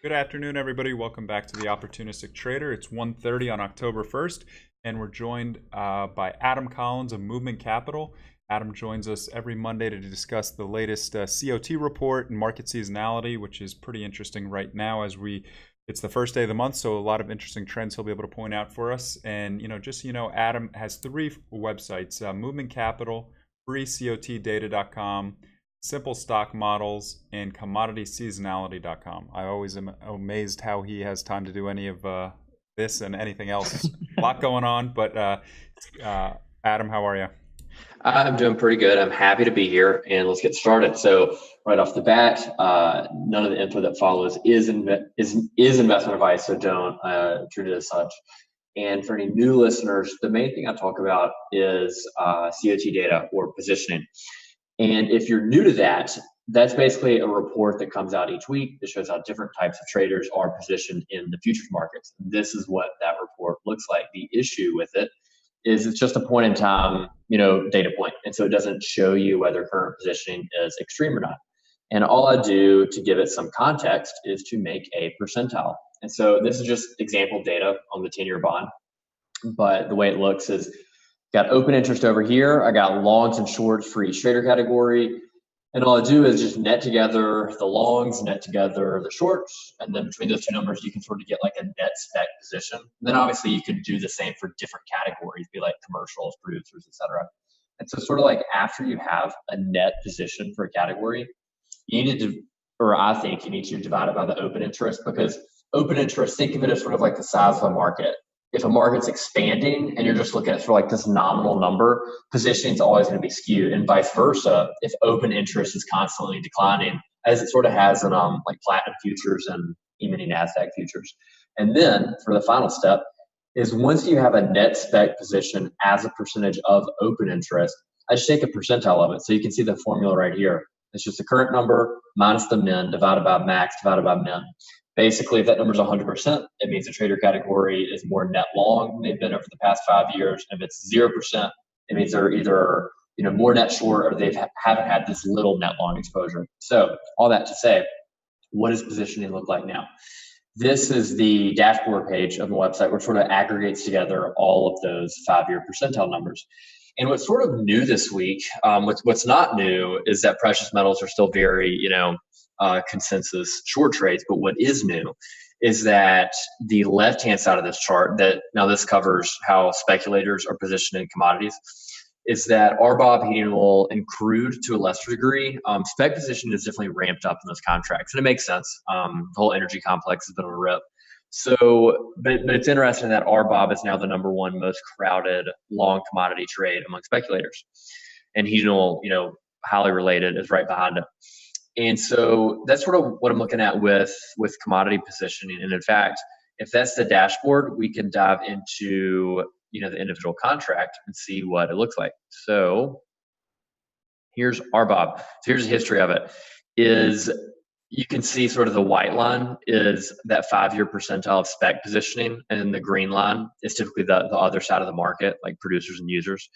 Good afternoon, everybody. Welcome back to the Opportunistic Trader. It's 1:30 on October 1st, and we're joined by Adam Collins of Movement Capital. Adam joins us every Monday to discuss the latest COT report and market seasonality, which is pretty interesting right now it's the first day of the month, so a lot of interesting trends he'll be able to point out for us. And, just so you know, Adam has three websites, Movement Capital, freecotdata.com, Simple Stock Models, and commodityseasonality.com. I always am amazed how he has time to do any of this and anything else. A lot going on, but Adam, how are you? I'm doing pretty good. I'm happy to be here, and let's get started. So, right off the bat, none of the info that follows is investment advice, so don't treat it as such. And for any new listeners, the main thing I talk about is COT data or positioning. And if you're new to that, that's basically a report that comes out each week that shows how different types of traders are positioned in the futures markets. This is what that report looks like. The issue with it is it's just a point in time, data point. And so it doesn't show you whether current positioning is extreme or not. And all I do to give it some context is to make a percentile. And so this is just example data on the 10-year bond. But the way it looks is got open interest over here. I got longs and shorts for each trader category. And all I do is just net together the longs, net together the shorts, and then between those two numbers, you can sort of get like a net spec position. And then obviously you could do the same for different categories, be like commercials, producers, etc. And so sort of like after you have a net position for a category, you need to, or I think you need to divide it by the open interest, because open interest, think of it as sort of like the size of a market. If a market's expanding and you're just looking at sort of like this nominal number, positioning is always going to be skewed, and vice versa. If open interest is constantly declining, as it sort of has in like platinum futures and E-mini NASDAQ futures. And then for the final step is once you have a net spec position as a percentage of open interest, I just take a percentile of it. So you can see the formula right here. It's just the current number minus the min divided by max divided by min. Basically, if that number is 100%, it means the trader category is more net long than they've been over the past 5 years. And if it's 0%, it means they're either more net short or haven't had this little net long exposure. So all that to say, what does positioning look like now? This is the dashboard page of the website, which sort of aggregates together all of those 5-year percentile numbers. And what's sort of new this week, what's not new is that precious metals are still very, consensus short trades. But what is new is that the left-hand side of this chart, that now this covers how speculators are positioned in commodities, is that RBOB, heating oil, and crude to a lesser degree, spec position is definitely ramped up in those contracts. And it makes sense. The whole energy complex has been on a rip. So, but it's interesting that RBOB is now the number one most crowded long commodity trade among speculators. And heating oil, highly related, is right behind it. And so that's sort of what I'm looking at with commodity positioning. And in fact, if that's the dashboard, we can dive into the individual contract and see what it looks like. So here's RBOB. So here's the history of it. Is you can see sort of the white line is that 5-year percentile of spec positioning, and the green line is typically the other side of the market, like producers and users.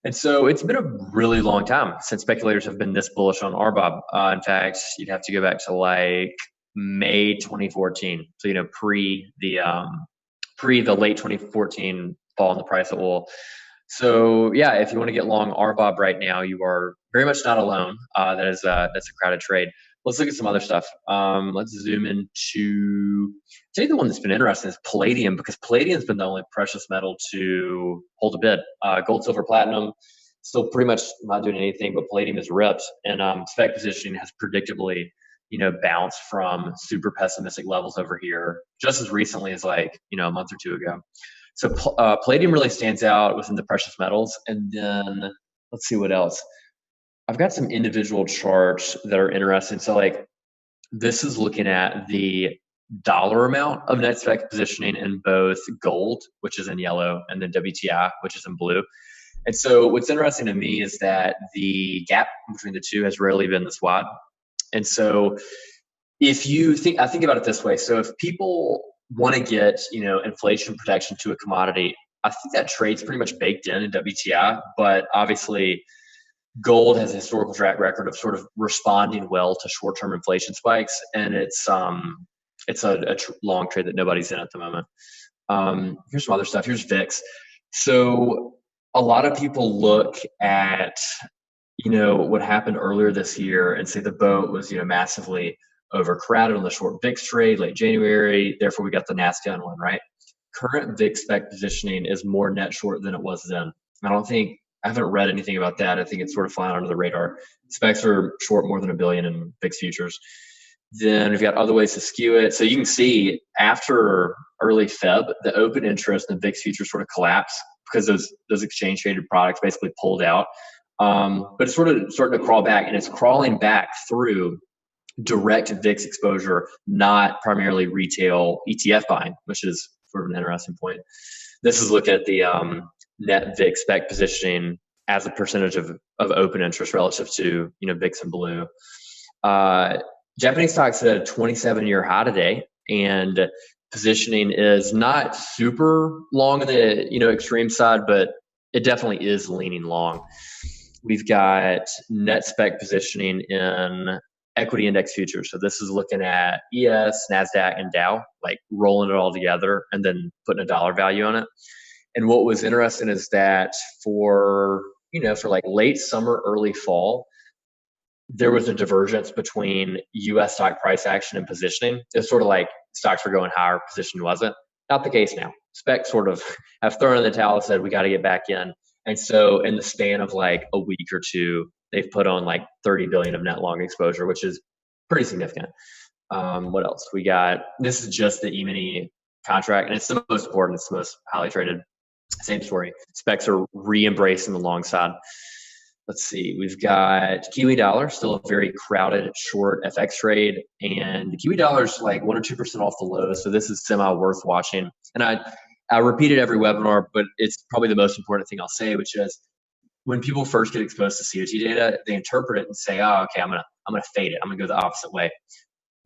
And so it's been a really long time since speculators have been this bullish on RBOB. In fact, you'd have to go back to like May 2014. So pre the late 2014 fall in the price of oil. So yeah, if you want to get long RBOB right now, you are very much not alone. That's a crowded trade. Let's look at some other stuff. Let's zoom into, I think the one that's been interesting is palladium, because palladium's been the only precious metal to hold a bid. Gold, silver, platinum, still pretty much not doing anything, but palladium is ripped. And spec positioning has predictably, bounced from super pessimistic levels over here just as recently as a month or two ago. So palladium really stands out within the precious metals. And then let's see what else. I've got some individual charts that are interesting. So this is looking at the dollar amount of net spec positioning in both gold, which is in yellow, and then WTI, which is in blue. And so what's interesting to me is that the gap between the two has rarely been this wide. And so if you think, I think about it this way. So if people want to get, inflation protection to a commodity, I think that trade's pretty much baked in WTI, but obviously gold has a historical track record of sort of responding well to short-term inflation spikes, and it's it's a long trade that nobody's in at the moment. Here's some other stuff. Here's VIX. So a lot of people look at, what happened earlier this year and say the boat was, massively overcrowded on the short VIX trade late January. Therefore, we got the nasty unwind, right? Current VIX spec positioning is more net short than it was then. I haven't read anything about that. I think it's sort of flying under the radar. Specs are short more than $1 billion in VIX futures. Then we've got other ways to skew it. So you can see after early Feb, the open interest in VIX futures sort of collapsed because those exchange traded products basically pulled out. But it's sort of starting to crawl back, and it's crawling back through direct VIX exposure, not primarily retail ETF buying, which is sort of an interesting point. This is looking at the net VIX spec positioning as a percentage of open interest relative to VIX and blue. Japanese stocks at a 27-year high today, and positioning is not super long on the extreme side, but it definitely is leaning long. We've got net spec positioning in equity index futures. So this is looking at ES, NASDAQ, and Dow, like rolling it all together and then putting a dollar value on it. And what was interesting is that for like late summer, early fall, there was a divergence between U.S. stock price action and positioning. It's sort of like stocks were going higher, position wasn't. Not the case now. Specs sort of have thrown in the towel and said, we got to get back in. And so in the span of like a week or two, they've put on like 30 billion of net long exposure, which is pretty significant. What else? We got, this is just the E-mini contract, and it's the most important, it's the most highly traded. Same story. Specs are re-embracing the long side. Let's see, we've got Kiwi dollar, still a very crowded short FX trade, and the Kiwi dollar is like 1 or 2% off the low, so this is semi worth watching. And I repeat it every webinar, but it's probably the most important thing I'll say, which is when people first get exposed to COT data, they interpret it and say, oh, okay, I'm gonna fade it. I'm gonna go the opposite way.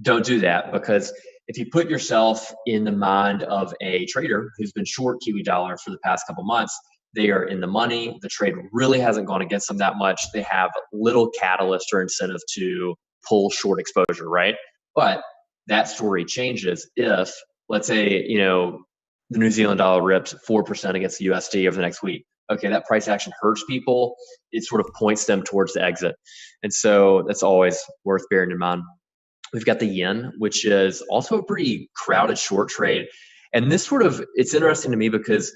Don't do that, because if you put yourself in the mind of a trader who's been short Kiwi dollar for the past couple months, they are in the money. The trade really hasn't gone against them that much. They have little catalyst or incentive to pull short exposure, right? But that story changes if, let's say, the New Zealand dollar rips 4% against the USD over the next week. Okay, that price action hurts people. It sort of points them towards the exit. And so that's always worth bearing in mind. We've got the yen, which is also a pretty crowded short trade. And this it's interesting to me because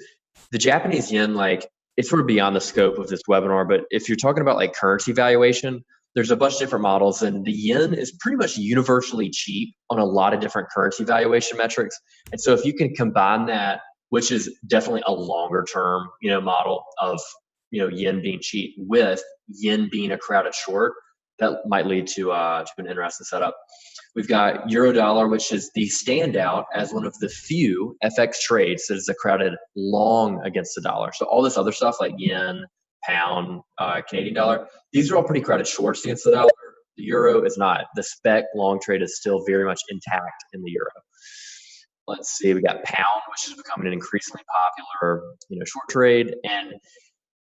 the Japanese yen, like, it's sort of beyond the scope of this webinar, but if you're talking about like currency valuation, there's a bunch of different models, and the yen is pretty much universally cheap on a lot of different currency valuation metrics. And so if you can combine that, which is definitely a longer term, model of, yen being cheap with yen being a crowded short, that might lead to an interesting setup. We've got euro dollar, which is the standout as one of the few FX trades that is a crowded long against the dollar. So all this other stuff like yen, pound, Canadian dollar, these are all pretty crowded shorts against the dollar. The euro is not. The spec long trade is still very much intact in the euro. Let's see, we got pound, which is becoming an increasingly popular, short trade. And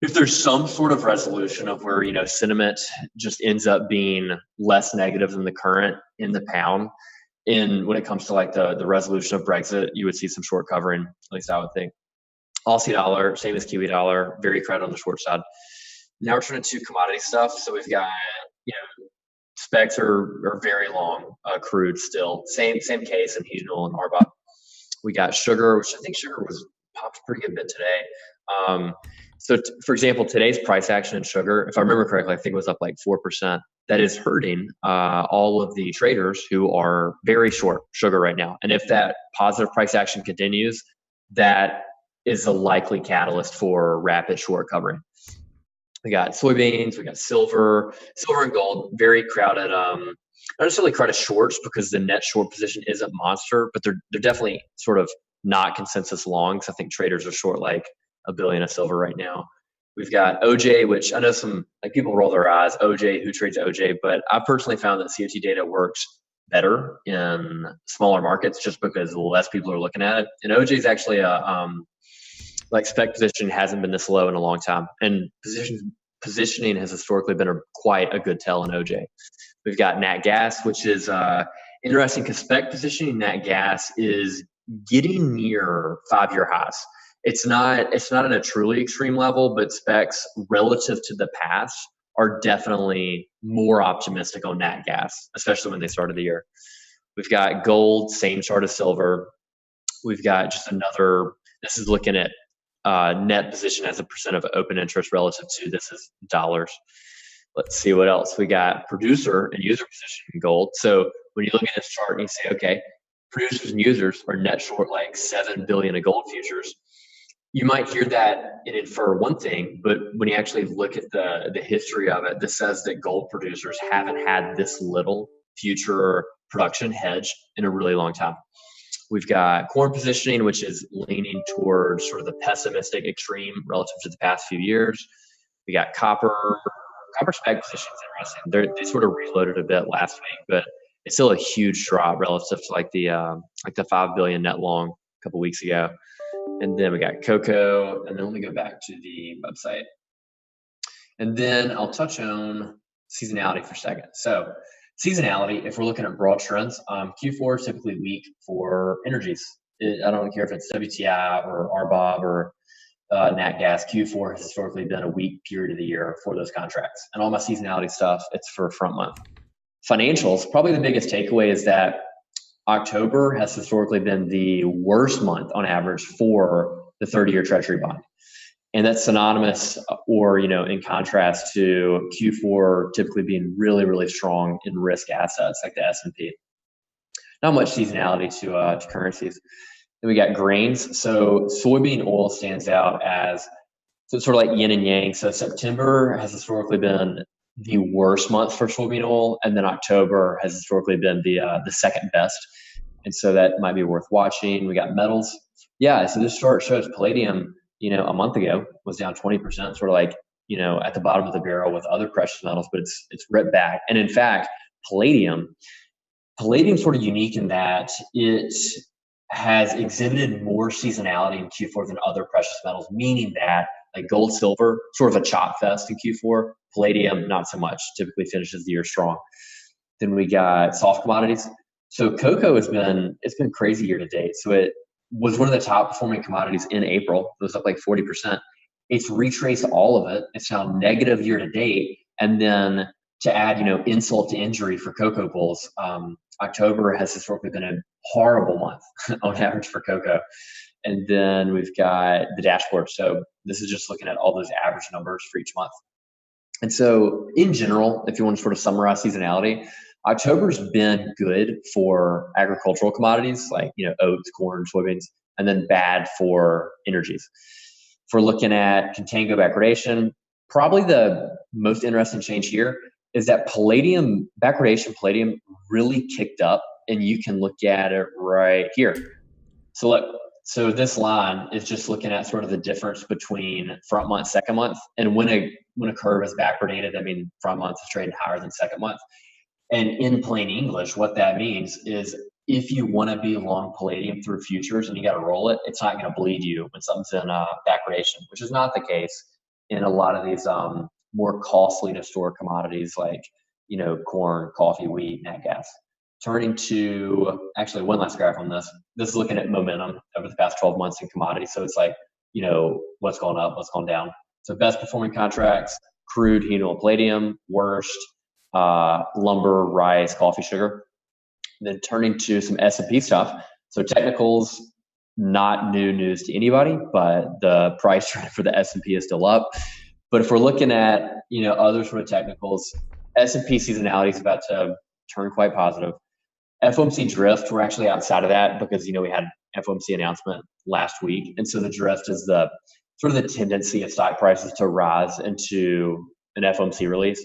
if there's some sort of resolution of where, sentiment just ends up being less negative than the current in the pound, and when it comes to like the resolution of Brexit, you would see some short covering, at least I would think. Aussie dollar, same as Kiwi dollar, very crowded on the short side. Now we're turning to commodity stuff. So we've got, specs are very long, crude still. Same case in heating oil and RBOB. We got sugar, which I think sugar was popped a pretty good bit today. So for example, today's price action in sugar, if I remember correctly, I think it was up like 4%. That is hurting all of the traders who are very short sugar right now. And if that positive price action continues, that is a likely catalyst for rapid short covering. We got soybeans, we got silver and gold, very crowded. Not necessarily crowded shorts because the net short position isn't monster, but they're definitely sort of not consensus longs. I think traders are short like $1 billion of silver right now. We've got OJ, which I know some people roll their eyes. OJ, who trades OJ? But I personally found that COT data works better in smaller markets just because less people are looking at it. And OJ is actually a spec position hasn't been this low in a long time, and positioning has historically been quite a good tell in OJ. We've got nat gas, which is interesting because spec positioning in that gas is getting near 5-year highs. It's not at a truly extreme level, but specs relative to the past are definitely more optimistic on nat gas, especially when they started the year. We've got gold, same chart as silver. We've got just another, this is looking at net position as a percent of open interest relative to, this is dollars. Let's see what else. We got producer and user position in gold. So when you look at this chart and you say, okay, producers and users are net short like 7 billion of gold futures, you might hear that and infer one thing, but when you actually look at the history of it, this says that gold producers haven't had this little future production hedge in a really long time. We've got corn positioning, which is leaning towards sort of the pessimistic extreme relative to the past few years. We got copper. Copper spec position is interesting. They sort of reloaded a bit last week, but it's still a huge drop relative to like the 5 billion net long a couple weeks ago. And then we got cocoa, and then let me go back to the website. And then I'll touch on seasonality for a second. So seasonality, if we're looking at broad trends, Q4 is typically weak for energies. I don't care if it's WTI or RBOB or nat gas. Q4 has historically been a weak period of the year for those contracts. And all my seasonality stuff, it's for front month. Financials, probably the biggest takeaway is that October has historically been the worst month on average for the 30-year treasury bond. And that's synonymous or, in contrast to Q4 typically being really, really strong in risk assets like the S&P. Not much seasonality to currencies. Then we got grains. So soybean oil stands out as sort of like yin and yang. So September has historically been the worst month for soybean oil, and then October has historically been the second best. And so that might be worth watching. We got metals. Yeah, so this chart shows palladium, a month ago was down 20%, sort of like, at the bottom of the barrel with other precious metals, but it's ripped back. And in fact, palladium's sort of unique in that it has exhibited more seasonality in Q4 than other precious metals, meaning that like gold, silver, sort of a chop fest in Q4. Palladium, not so much. Typically finishes the year strong. Then we got soft commodities. So cocoa it's been crazy year to date. So it was one of the top performing commodities in April. It was up like 40%. It's retraced all of it. It's now negative year to date. And then to add, insult to injury for cocoa bulls, October has historically been a horrible month on average for cocoa. And then we've got the dashboard. So this is just looking at all those average numbers for each month. And so in general, if you want to sort of summarize seasonality, October's been good for agricultural commodities like, oats, corn, soybeans, and then bad for energies. If we're looking at contango backwardation, probably the most interesting change here is that palladium really kicked up, and you can look at it right here. So look, so this line is just looking at sort of the difference between front month, second month, and when a curve is backwardated, front month is trading higher than second month. And in plain English, what that means is if you want to be long palladium through futures and you got to roll it, it's not going to bleed you when something's in backwardation, which is not the case in a lot of these more costly to store commodities like, corn, coffee, wheat, nat gas. Turning to actually one last graph on this. This is looking at momentum over the past 12 months in commodities. So it's like, what's going up, what's going down. So best performing contracts, crude, heat oil, palladium, worst, lumber, rice, coffee, sugar. Then turning to some S&P stuff. So technicals, not new news to anybody, but the price trend for the S&P is still up. But if we're looking at, other sort of technicals, S&P seasonality is about to turn quite positive. FOMC drift, we're actually outside of that because, we had FOMC announcement last week. And so the drift is the sort of the tendency of stock prices to rise into an FOMC release.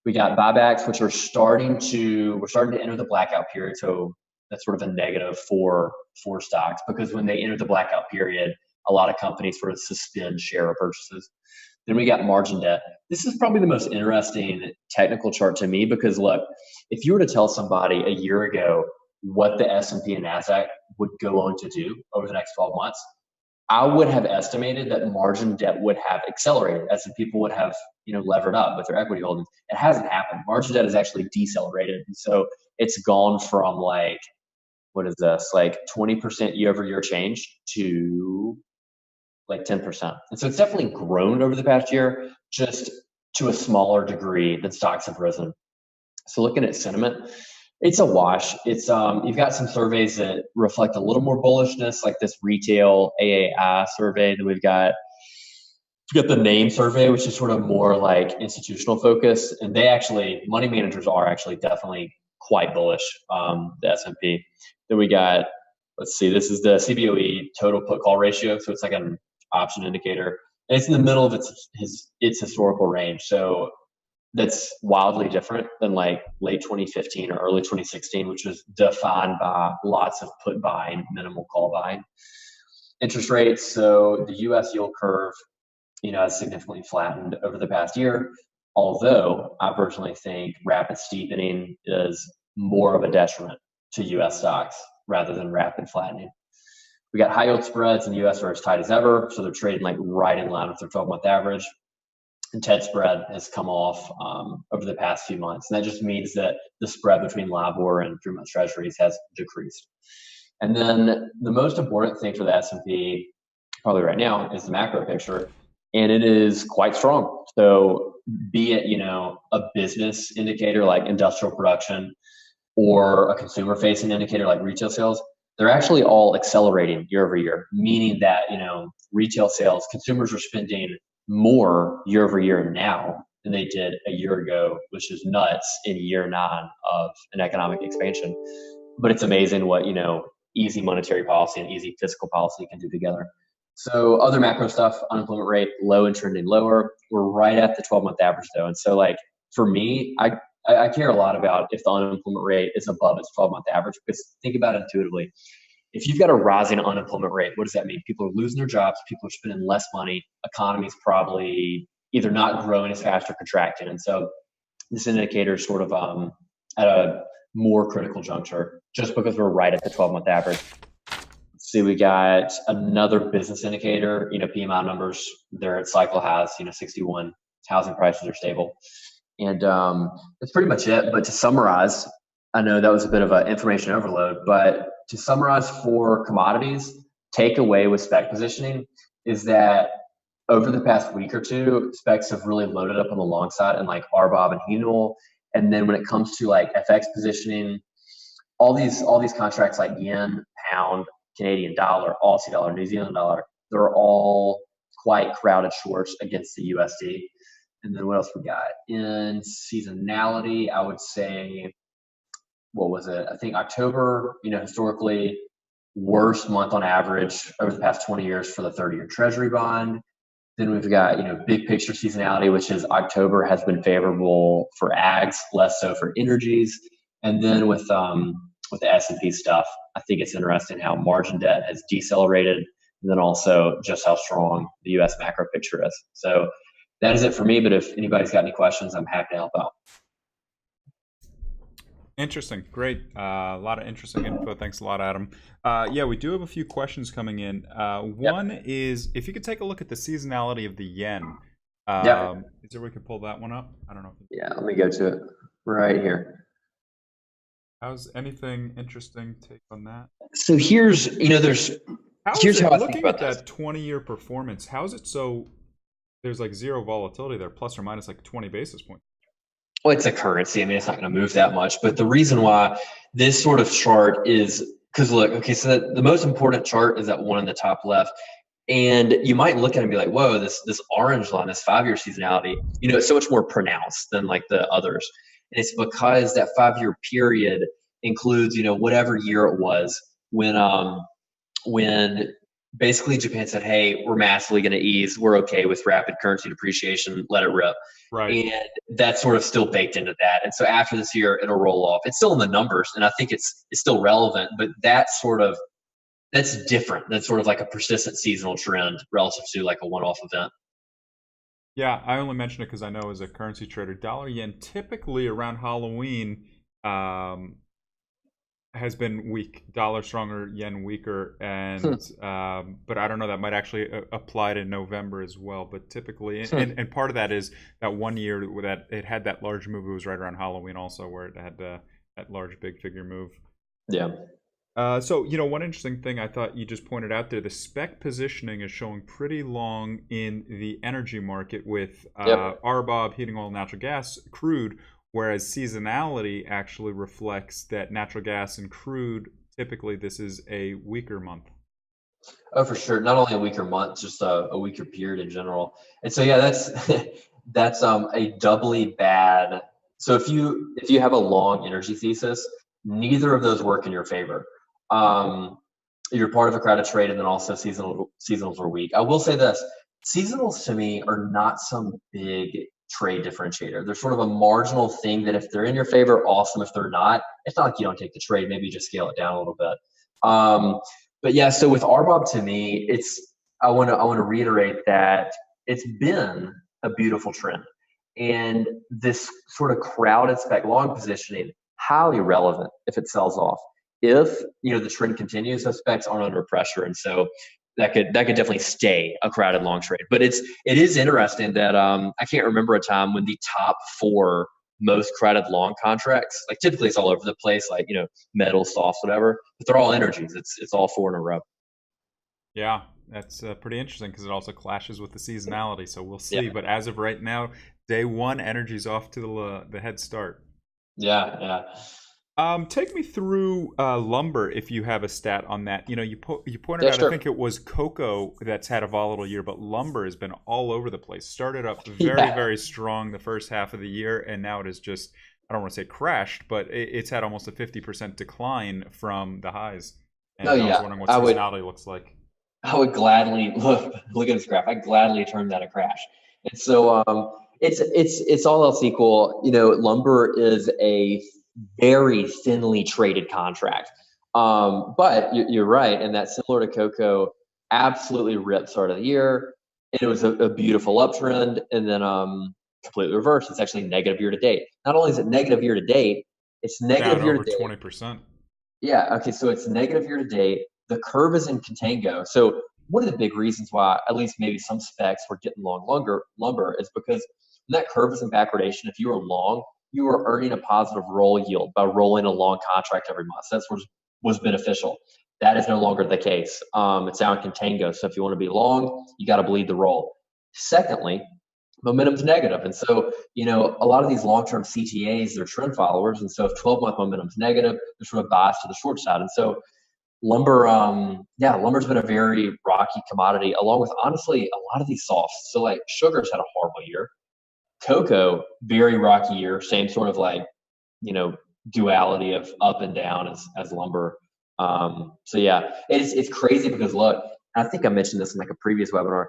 We got buybacks, which we're starting to enter the blackout period. So that's sort of a negative for stocks because when they enter the blackout period, a lot of companies sort of suspend share purchases. Then we got margin debt. This is probably the most interesting technical chart to me because look, if you were to tell somebody a year ago what the S&P and NASDAQ would go on to do over the next 12 months, I would have estimated that margin debt would have accelerated as the people would have, levered up with their equity holdings. It hasn't happened. Margin debt has actually decelerated. And so it's gone from like, what is this, like 20% year over year change to like 10%. And so it's definitely grown over the past year, just to a smaller degree than stocks have risen. So looking at sentiment, it's a wash. It's you've got some surveys that reflect a little more bullishness, like this retail AAI survey. Then we've got the name survey, which is sort of more like institutional focus, and money managers are actually definitely quite bullish. The S&P. Then we got, let's see, this is the CBOE total put call ratio, so it's like an option indicator, and it's in the middle of its historical range. So that's wildly different than like late 2015 or early 2016, which was defined by lots of put buying, minimal call buying. Interest rates, so the US yield curve, has significantly flattened over the past year, although I personally think rapid steepening is more of a detriment to US stocks rather than rapid flattening. We got high yield spreads in the US are as tight as ever, so they're trading like right in line with their 12-month average. And TED spread has come off over the past few months. And that just means that the spread between LIBOR and 3-month treasuries has decreased. And then the most important thing for the S&P probably right now is the macro picture. And it is quite strong. So be it, a business indicator like industrial production or a consumer facing indicator like retail sales, they're actually all accelerating year over year, meaning that, retail sales, consumers are spending more year over year now than they did a year ago, which is nuts in year 9 of an economic expansion. But it's amazing what, easy monetary policy and easy fiscal policy can do together. So other macro stuff, unemployment rate, low and trending lower. We're right at the 12-month average though. And so like for me, I care a lot about if the unemployment rate is above its 12-month average, because think about it intuitively. If you've got a rising unemployment rate, what does that mean? People are losing their jobs, people are spending less money, economy's probably either not growing as fast or contracting. And so this indicator is sort of at a more critical juncture just because we're right at the 12-month average. Let's see, we got another business indicator, PMI numbers, they're at cycle highs, 61, housing prices are stable. And that's pretty much it. But to summarize, I know that was a bit of an information overload, but to summarize for commodities, takeaway with spec positioning is that over the past week or two, specs have really loaded up on the long side and like RBOB and HENOL. And then when it comes to like FX positioning, all these contracts like yen, pound, Canadian dollar, Aussie dollar, New Zealand dollar, they're all quite crowded shorts against the USD. And then what else we got? In seasonality, I would say, what was it? I think October, historically worst month on average over the past 20 years for the 30-year treasury bond. Then we've got, big picture seasonality, which is October has been favorable for ags, less so for energies. And then with the S&P stuff, I think it's interesting how margin debt has decelerated, and then also just how strong the U.S. macro picture is. So that is it for me, but if anybody's got any questions, I'm happy to help out. Interesting. Great. A lot of interesting info. Thanks a lot, Adam. Yeah, we do have a few questions coming in. One is if you could take a look at the seasonality of the yen. Is there a way we could pull that one up? I don't know. Yeah, let me go to it right here. How's anything interesting take on that? So here's how I looking think about at that 20-year performance, how is it so there's like zero volatility there, plus or minus like 20 basis points? Well, it's a currency. I mean, it's not going to move that much. But the reason why this sort of chart is because look, okay, so the most important chart is that one in the top left. And you might look at it and be like, whoa, this orange line, this 5-year seasonality, it's so much more pronounced than like the others. And it's because that 5-year period includes, whatever year it was when basically Japan said, hey, we're massively going to ease. We're okay with rapid currency depreciation. Let it rip. Right. And that's sort of still baked into that. And so after this year, it'll roll off. It's still in the numbers, and I think it's still relevant, but that's different. That's sort of like a persistent seasonal trend relative to like a one-off event. Yeah, I only mention it because I know as a currency trader, dollar yen typically around Halloween has been weak, dollar stronger, yen weaker, and but I don't know, that might actually apply to November as well. But typically, and part of that is that one year that it had that large move. It was right around Halloween, also, where it had that large big figure move. Yeah. So, one interesting thing I thought you just pointed out there, the spec positioning is showing pretty long in the energy market with Yep. RBOB, heating oil, natural gas, crude, whereas seasonality actually reflects that natural gas and crude, typically this is a weaker month. Oh, for sure. Not only a weaker month, just a weaker period in general. And so, yeah, that's that's a doubly bad. So if you have a long energy thesis, neither of those work in your favor. Um, you're part of a crowded trade, and then also seasonals are weak. I will say this: seasonals to me are not some big trade differentiator. They're sort of a marginal thing that if they're in your favor, awesome. If they're not, it's not like you don't take the trade. Maybe you just scale it down a little bit. But yeah, so with RBOB to me, I want to reiterate that it's been a beautiful trend, and this sort of crowded spec long positioning highly relevant if it sells off. If the trend continues, those specs aren't under pressure, and so that could definitely stay a crowded long trade. But it is interesting that I can't remember a time when the top four most crowded long contracts, like typically it's all over the place, like metal, softs, whatever, but they're all energies. It's all four in a row. Yeah, that's pretty interesting because it also clashes with the seasonality. So we'll Yeah, see. But as of right now, day one, energy's off to the head start. yeah, yeah, Take me through lumber if you have a stat on that. You pointed yeah. out, I Sure. think it was cocoa that's had a volatile year, but lumber has been all over the place. Started up very, Yeah. very strong the first half of the year, and now it has just, I don't want to say crashed, but it's had almost a 50% decline from the highs. No, And I was yeah. wondering what I would seasonality looks like. I would gladly look at this graph. I gladly turn that a crash. And so it's all else equal. Lumber is a very thinly traded contract. But you're right, and that similar to cocoa, absolutely ripped start of the year. And it was a beautiful uptrend, and then completely reversed. It's actually negative year to date. Not only is it negative year to date, it's Down negative year to over date. 20%. Yeah. Okay. So it's negative year to date. The curve is in contango. So one of the big reasons why, at least maybe some specs were getting long longer lumber, is because when that curve is in backwardation, if you were long, you were earning a positive roll yield by rolling a long contract every month. So that's what was beneficial. That is no longer the case. It's now in contango. So if you want to be long, you got to bleed the roll. Secondly, momentum's negative. And so, a lot of these long-term CTAs, they're trend followers. And so if 12-month momentum's negative, they're sort of biased to the short side. And so lumber's been a very rocky commodity, along with honestly a lot of these softs. So like sugar's had a horrible year. Cocoa, very rocky year, same sort of like, you know, duality of up and down as lumber. So yeah, it's crazy because look, I think I mentioned this in like a previous webinar.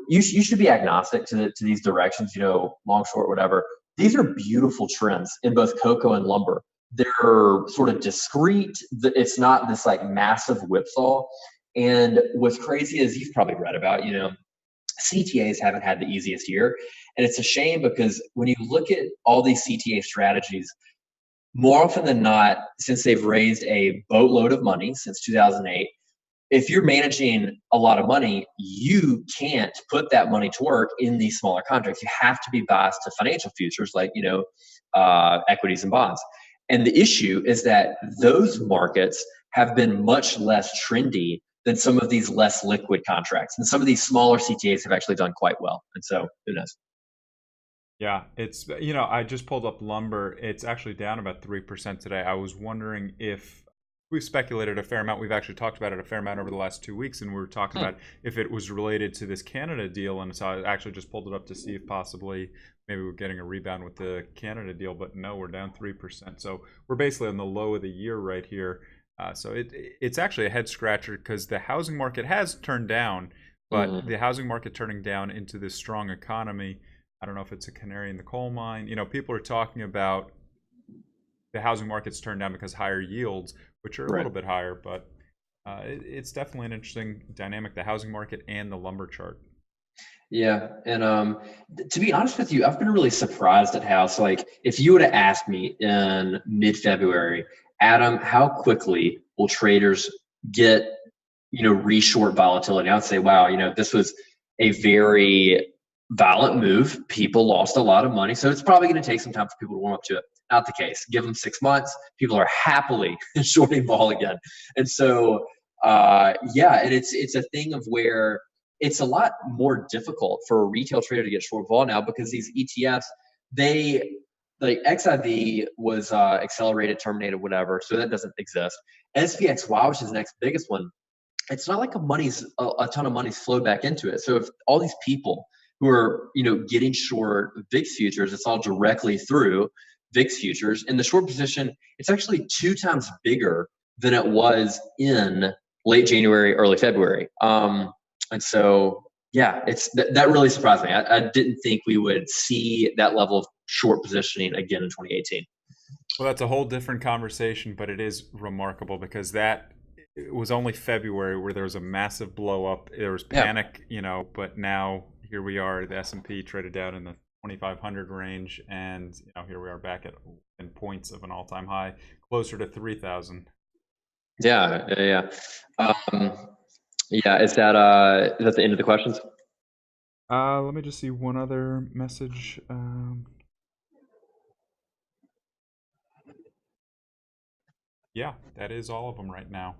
You should be agnostic to these directions, long, short, whatever. These are beautiful trends in both cocoa and lumber. They're sort of discrete. It's not this like massive whipsaw. And what's crazy is you've probably read about, CTAs haven't had the easiest year. And it's a shame because when you look at all these CTA strategies, more often than not, since they've raised a boatload of money since 2008, if you're managing a lot of money, you can't put that money to work in these smaller contracts. You have to be biased to financial futures like, equities and bonds. And the issue is that those markets have been much less trendy than some of these less liquid contracts. And some of these smaller CTAs have actually done quite well. And so who knows? Yeah, I just pulled up lumber. It's actually down about 3% today. I was wondering if we've speculated a fair amount. We've actually talked about it a fair amount over the last 2 weeks, and we were talking Hmm. about if it was related to this Canada deal. And so I actually just pulled it up to see if possibly maybe we're getting a rebound with the Canada deal, but no, we're down 3%. So we're basically on the low of the year right here. So it's actually a head scratcher because the housing market has turned down, but Mm-hmm. the housing market turning down into this strong economy, I don't know if it's a canary in the coal mine. People are talking about the housing market's turned down because higher yields, which are a Right. little bit higher, but it's definitely an interesting dynamic, the housing market and the lumber chart. Yeah, and to be honest with you, I've been really surprised at how. So, like, if you would have asked me in mid-February, Adam, how quickly will traders get, re-short volatility? I would say, wow, this was a very violent move. People lost a lot of money. So it's probably going to take some time for people to warm up to it. Not the case. Give them 6 months. People are happily shorting vol again. And so, and it's a thing of where it's a lot more difficult for a retail trader to get short vol now, because these ETFs, like XIV was accelerated, terminated, whatever. So that doesn't exist. SPXY, which is the next biggest one, it's not like a ton of money's flowed back into it. So if all these people who are, getting short VIX futures, it's all directly through VIX futures. In the short position, it's actually 2 times bigger than it was in late January, early February. And so, yeah, that really surprised me. I didn't think we would see that level of short positioning again in 2018. Well, that's a whole different conversation, but it is remarkable because it was only February where there was a massive blow up. There was panic, but now here we are. The S&P traded down in the 2,500 range, and here we are back in points of an all-time high, closer to 3,000. Yeah. Is that the end of the questions? Let me just see one other message. Yeah, that is all of them right now.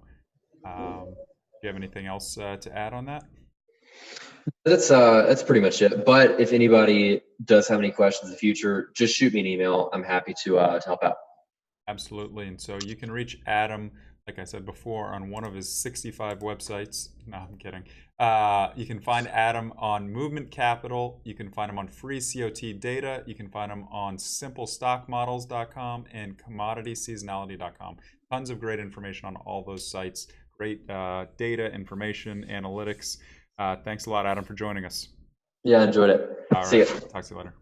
Do you have anything else to add on that? That's pretty much it. But if anybody does have any questions in the future, just shoot me an email. I'm happy to help out. Absolutely. And so you can reach Adam, like I said before, on one of his 65 websites. No, I'm kidding. You can find Adam on Movement Capital. You can find him on free COT data. You can find him on simplestockmodels.com and commodityseasonality.com. Tons of great information on all those sites. Great data, information, analytics. Thanks a lot, Adam, for joining us. Yeah, enjoyed it. All right. See ya. Talk to you later.